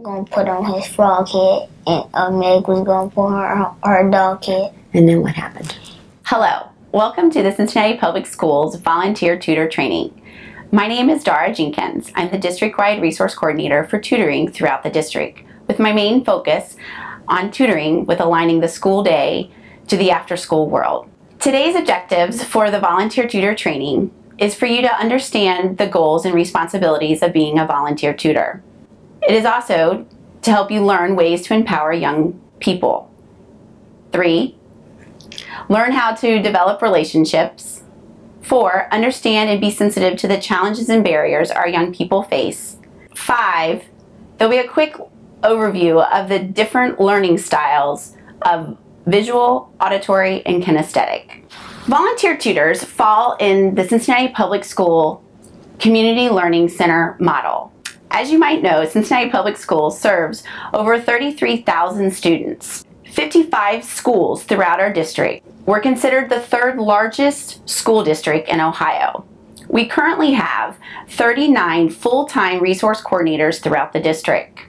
gonna put on his frog head, and Meg was gonna put her dog head. And then what happened? Hello, welcome to the Cincinnati Public Schools Volunteer Tutor Training. My name is Dara Jenkins. I'm the district-wide resource coordinator for tutoring throughout the district, with my main focus on tutoring with aligning the school day to the after-school world. Today's objectives for the volunteer tutor training is for you to understand the goals and responsibilities of being a volunteer tutor. It is also to help you learn ways to empower young people. 3, learn how to develop relationships. 4, understand and be sensitive to the challenges and barriers our young people face. 5, there'll be a quick overview of the different learning styles of visual, auditory, and kinesthetic. Volunteer tutors fall in the Cincinnati Public School Community Learning Center model. As you might know, Cincinnati Public Schools serves over 33,000 students. 55 schools throughout our district. We're considered the 3rd largest school district in Ohio. We currently have 39 full-time resource coordinators throughout the district.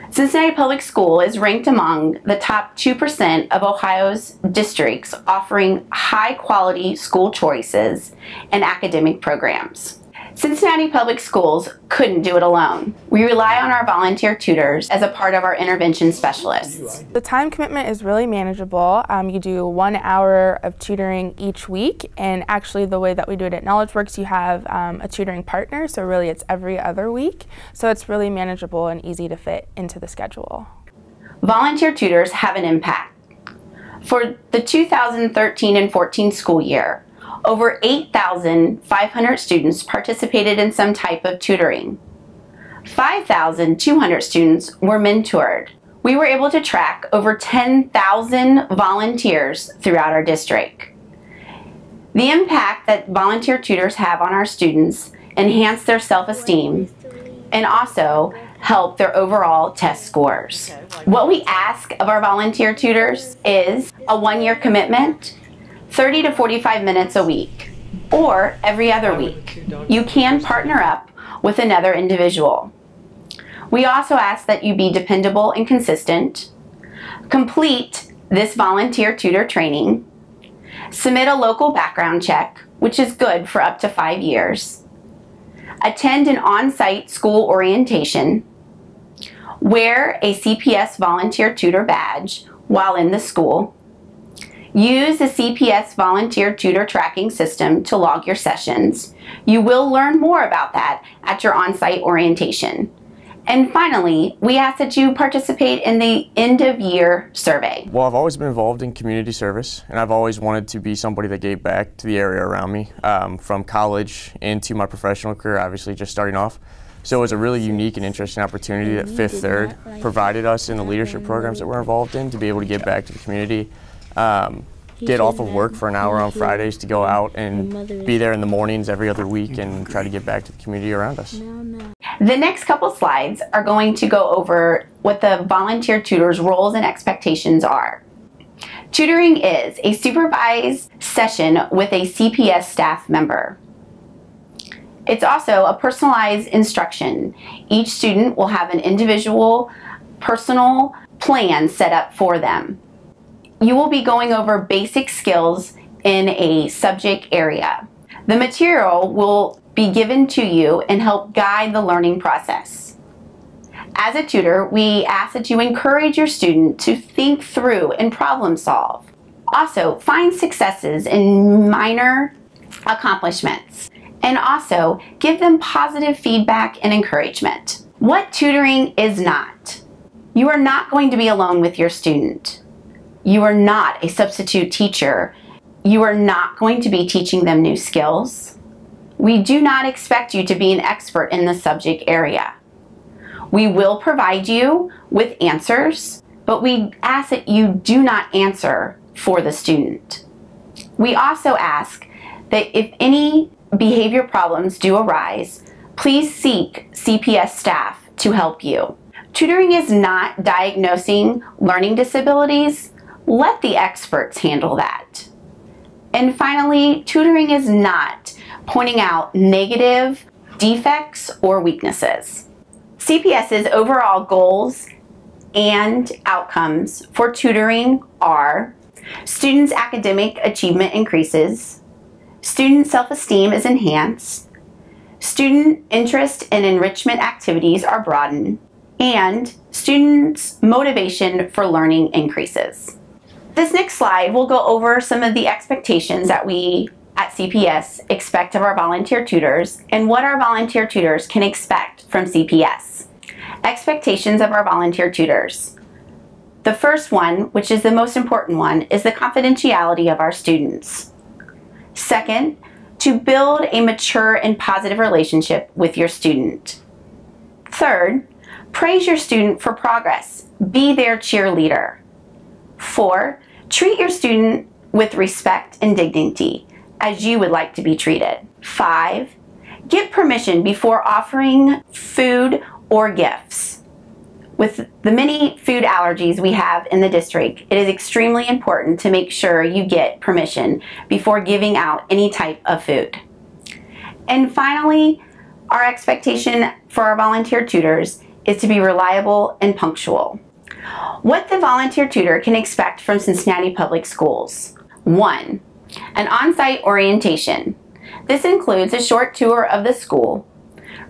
Cincinnati Public School is ranked among the top 2% of Ohio's districts offering high-quality school choices and academic programs. Cincinnati Public Schools couldn't do it alone. We rely on our volunteer tutors as a part of our intervention specialists. The time commitment is really manageable. You do 1 hour of tutoring each week, and actually the way that we do it at KnowledgeWorks, you have a tutoring partner, so really it's every other week. So it's really manageable and easy to fit into the schedule. Volunteer tutors have an impact. For the 2013 and 14 school year, over 8,500 students participated in some type of tutoring. 5,200 students were mentored. We were able to track over 10,000 volunteers throughout our district. The impact that volunteer tutors have on our students enhance their self-esteem and also help their overall test scores. What we ask of our volunteer tutors is a 1-year commitment, 30 to 45 minutes a week, or every other week. You can partner up with another individual. We also ask that you be dependable and consistent, complete this volunteer tutor training, submit a local background check, which is good for up to 5 years, attend an on-site school orientation, wear a CPS Volunteer Tutor badge while in the school, use the CPS Volunteer Tutor Tracking System to log your sessions. You will learn more about that at your on-site orientation. And finally, we ask that you participate in the end-of-year survey. Well, I've always been involved in community service, and I've always wanted to be somebody that gave back to the area around me, from college into my professional career, obviously just starting off. So it was a really unique and interesting opportunity that Fifth Third provided us in the leadership programs that we're involved in to be able to give back to the community. Get off of work for an hour on Fridays to go out and be there in the mornings every other week and try to give back to the community around us. The next couple slides are going to go over what the volunteer tutor's roles and expectations are. Tutoring is a supervised session with a CPS staff member. It's also a personalized instruction. Each student will have an individual, personal plan set up for them. You will be going over basic skills in a subject area. The material will be given to you and help guide the learning process. As a tutor, we ask that you encourage your student to think through and problem solve. Also, find successes in minor accomplishments, and also give them positive feedback and encouragement. What tutoring is not. You are not going to be alone with your student. You are not a substitute teacher. You are not going to be teaching them new skills. We do not expect you to be an expert in the subject area. We will provide you with answers, but we ask that you do not answer for the student. We also ask that if any behavior problems do arise, please seek CPS staff to help you. Tutoring is not diagnosing learning disabilities. Let the experts handle that. And finally, tutoring is not pointing out negative defects or weaknesses. CPS's overall goals and outcomes for tutoring are: students' academic achievement increases, student self-esteem is enhanced, student interest in enrichment activities are broadened, and students' motivation for learning increases. This next slide will go over some of the expectations that we at CPS expect of our volunteer tutors and what our volunteer tutors can expect from CPS. Expectations of our volunteer tutors. The first one, which is the most important one, is the confidentiality of our students. Second, to build a mature and positive relationship with your student. Third, praise your student for progress. Be their cheerleader. 4, treat your student with respect and dignity, as you would like to be treated. 5, get permission before offering food or gifts. With the many food allergies we have in the district, it is extremely important to make sure you get permission before giving out any type of food. And finally, our expectation for our volunteer tutors is to be reliable and punctual. What the volunteer tutor can expect from Cincinnati Public Schools. 1, an on-site orientation. This includes a short tour of the school,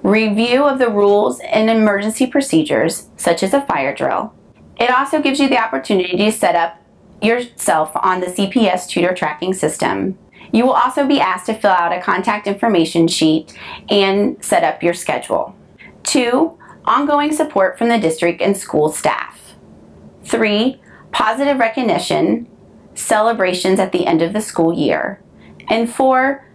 review of the rules and emergency procedures, such as a fire drill. It also gives you the opportunity to set up yourself on the CPS tutor tracking system. You will also be asked to fill out a contact information sheet and set up your schedule. 2, ongoing support from the district and school staff. 3, positive recognition, celebrations at the end of the school year. And 4,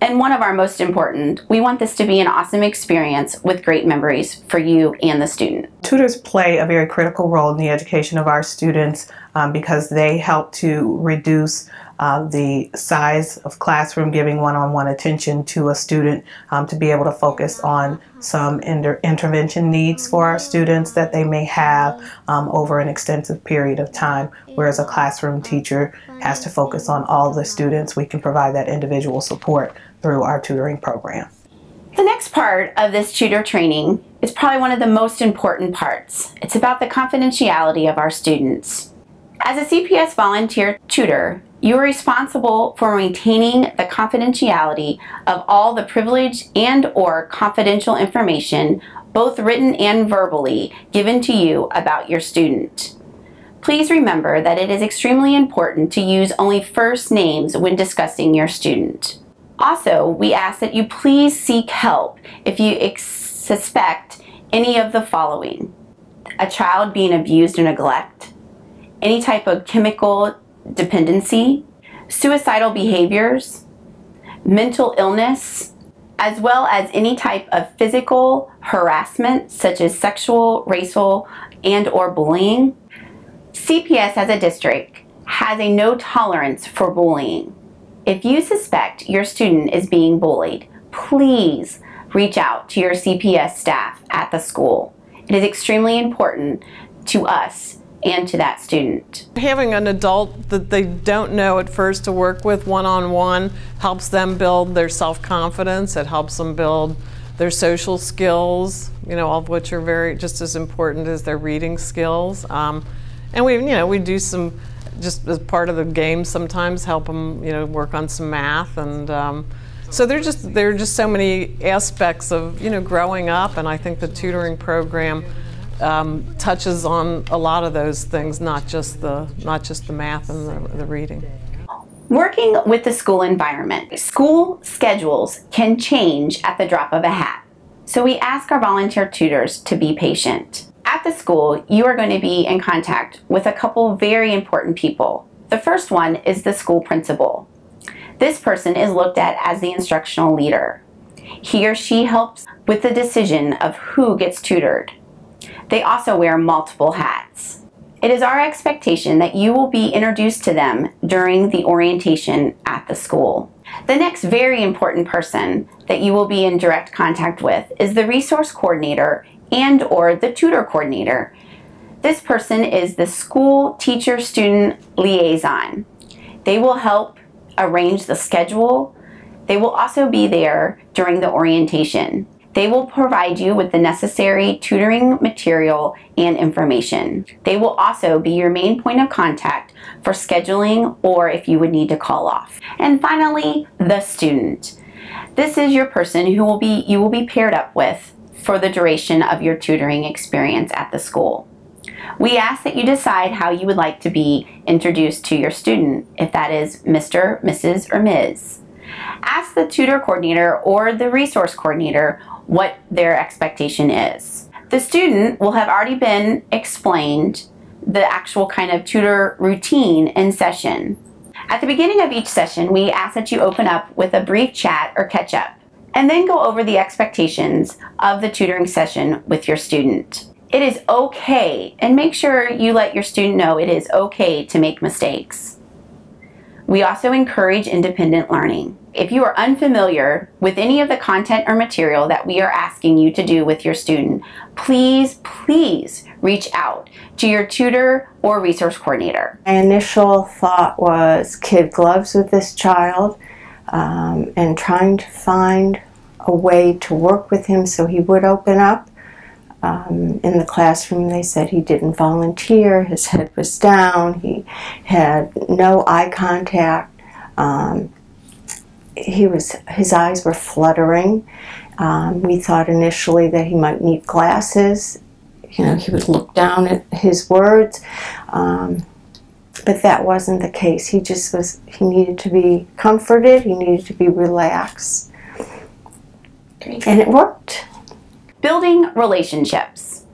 and one of our most important, we want this to be an awesome experience with great memories for you and the student. Tutors play a very critical role in the education of our students because they help to reduce the size of classroom, giving one-on-one attention to a student to be able to focus on some intervention needs for our students that they may have over an extensive period of time, whereas a classroom teacher has to focus on all the students. We can provide that individual support through our tutoring program. The next part of this tutor training is probably one of the most important parts. It's about the confidentiality of our students. As a CPS volunteer tutor, you are responsible for maintaining the confidentiality of all the privileged and/or confidential information, both written and verbally, given to you about your student. Please remember that it is extremely important to use only first names when discussing your student. Also, we ask that you please seek help if you suspect any of the following: a child being abused or neglect, any type of chemical dependency, suicidal behaviors, mental illness, as well as any type of physical harassment such as sexual, racial, and/or bullying. CPS as a district has a no tolerance for bullying. If you suspect your student is being bullied, please reach out to your CPS staff at the school. It is extremely important to us and to that student. Having an adult that they don't know at first to work with one-on-one helps them build their self-confidence. It helps them build their social skills, all of which are just as important as their reading skills. And we do some, just as part of the game, sometimes help them, work on some math, and so there are just so many aspects of growing up, and I think the tutoring program touches on a lot of those things, not just the math and the reading. Working with the school environment. School schedules can change at the drop of a hat, so we ask our volunteer tutors to be patient. At the school, you are going to be in contact with a couple very important people. The first one is the school principal. This person is looked at as the instructional leader. He or she helps with the decision of who gets tutored. They also wear multiple hats. It is our expectation that you will be introduced to them during the orientation at the school. The next very important person that you will be in direct contact with is the resource coordinator and/or the tutor coordinator. This person is the school teacher-student liaison. They will help arrange the schedule. They will also be there during the orientation. They will provide you with the necessary tutoring material and information. They will also be your main point of contact for scheduling or if you would need to call off. And finally, the student. This is your person who you will be paired up with for the duration of your tutoring experience at the school. We ask that you decide how you would like to be introduced to your student, if that is Mr., Mrs., or Ms. Ask the tutor coordinator or the resource coordinator what their expectation is. The student will have already been explained the actual kind of tutor routine in session. At the beginning of each session, we ask that you open up with a brief chat or catch up, and then go over the expectations of the tutoring session with your student. It is okay, and make sure you let your student know it is okay to make mistakes. We also encourage independent learning. If you are unfamiliar with any of the content or material that we are asking you to do with your student, please reach out to your tutor or resource coordinator. My initial thought was kid gloves with this child and trying to find a way to work with him so he would open up. In the classroom they said he didn't volunteer, his head was down, he had no eye contact, his eyes were fluttering. We thought initially that he might need glasses. You know, he would look down at his words, but that wasn't the case. He needed to be comforted, he needed to be relaxed. Great. And it worked. Building relationships.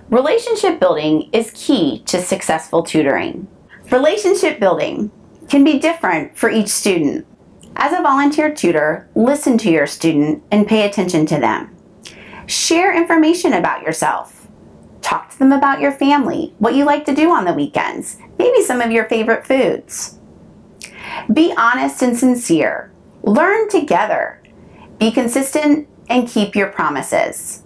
Relationship building is key to successful tutoring. Relationship building can be different for each student. As a volunteer tutor, listen to your student and pay attention to them. Share information about yourself. Talk to them about your family, what you like to do on the weekends, maybe some of your favorite foods. Be honest and sincere. Learn together. Be consistent and keep your promises.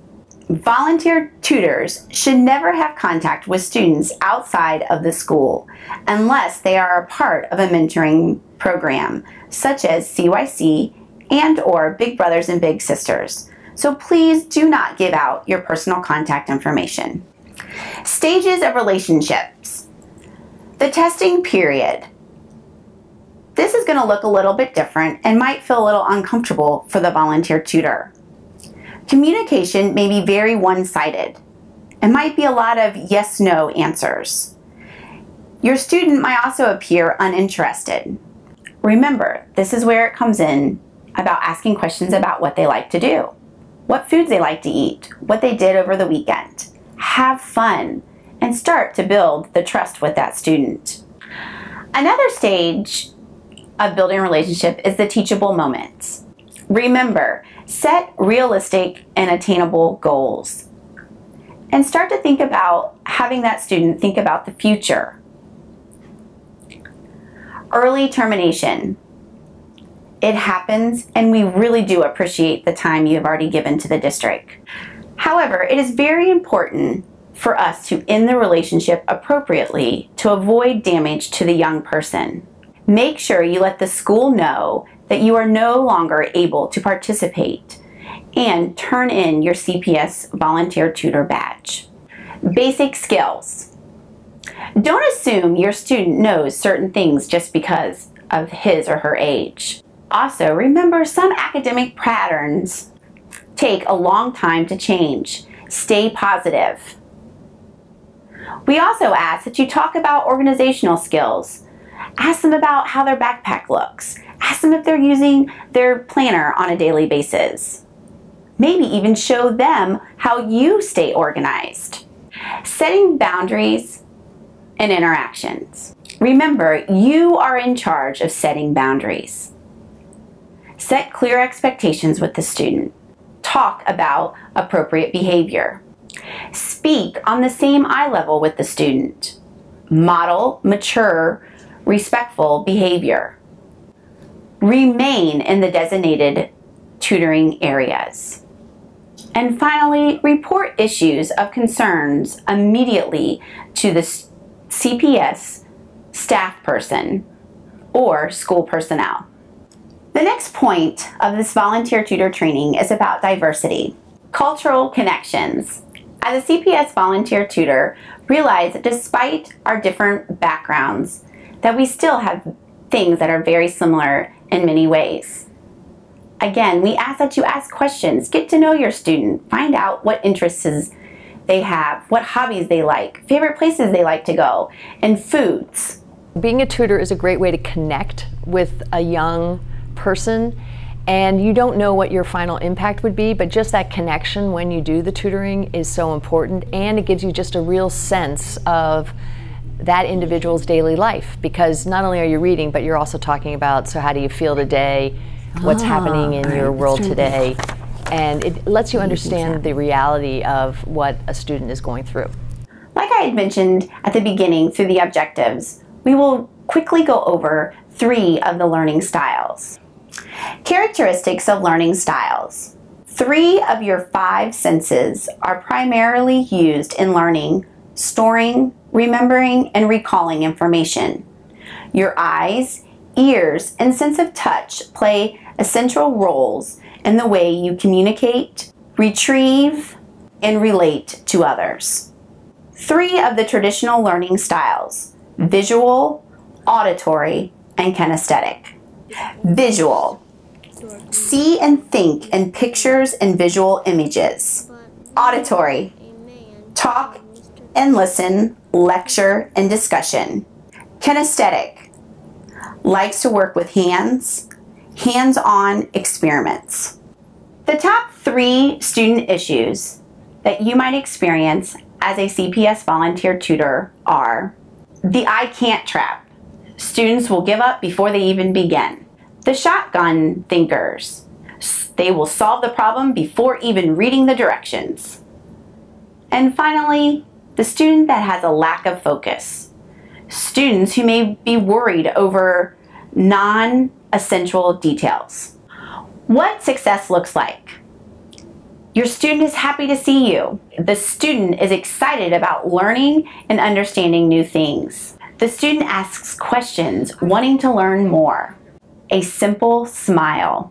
Volunteer tutors should never have contact with students outside of the school unless they are a part of a mentoring program such as CYC and or Big Brothers and Big Sisters. So please do not give out your personal contact information. Stages of relationships. The testing period. This is going to look a little bit different and might feel a little uncomfortable for the volunteer tutor. Communication may be very one-sided. It might be a lot of yes-no answers. Your student might also appear uninterested. Remember, this is where it comes in about asking questions about what they like to do, what foods they like to eat, what they did over the weekend. Have fun and start to build the trust with that student. Another stage of building a relationship is the teachable moments. Remember, set realistic and attainable goals and start to think about having that student think about the future. Early termination. It happens, and we really do appreciate the time you have already given to the district. However, it is very important for us to end the relationship appropriately to avoid damage to the young person. Make sure you let the school know that you are no longer able to participate and turn in your CPS Volunteer Tutor badge. Basic skills. Don't assume your student knows certain things just because of his or her age. Also, remember some academic patterns take a long time to change. Stay positive. We also ask that you talk about organizational skills. Ask them about how their backpack looks. Ask them if they're using their planner on a daily basis. Maybe even show them how you stay organized. Setting boundaries and interactions. Remember, you are in charge of setting boundaries. Set clear expectations with the student. Talk about appropriate behavior. Speak on the same eye level with the student. Model mature, respectful behavior. Remain in the designated tutoring areas. And finally, report issues of concerns immediately to the CPS staff person or school personnel. The next point of this volunteer tutor training is about diversity. Cultural connections. As a CPS volunteer tutor, realize that despite our different backgrounds, that we still have things that are very similar in many ways. Again, we ask that you ask questions, get to know your student, find out what interests they have, what hobbies they like, favorite places they like to go, and foods. Being a tutor is a great way to connect with a young person, and you don't know what your final impact would be, but just that connection when you do the tutoring is so important, and it gives you just a real sense of that individual's daily life, because not only are you reading, but you're also talking about, so how do you feel today, what's happening in your world today, and it lets you understand the reality of what a student is going through. Like I had mentioned at the beginning through the objectives, we will quickly go over 3 of the learning styles. Characteristics of learning styles. 3 of your 5 senses are primarily used in learning, storing, remembering, and recalling information. Your eyes, ears, and sense of touch play essential roles in the way you communicate, retrieve, and relate to others. 3 of the traditional learning styles: visual, auditory, and kinesthetic. Visual. See and think in pictures and visual images. Auditory. Talk and listen, lecture, and discussion. Kinesthetic. Likes to work with hands, hands-on experiments. The top 3 student issues that you might experience as a CPS volunteer tutor are the I can't trap. Students will give up before they even begin. The shotgun thinkers. They will solve the problem before even reading the directions. And finally, the student that has a lack of focus. Students who may be worried over non-essential details. What success looks like. Your student is happy to see you. The student is excited about learning and understanding new things. The student asks questions, wanting to learn more. A simple smile.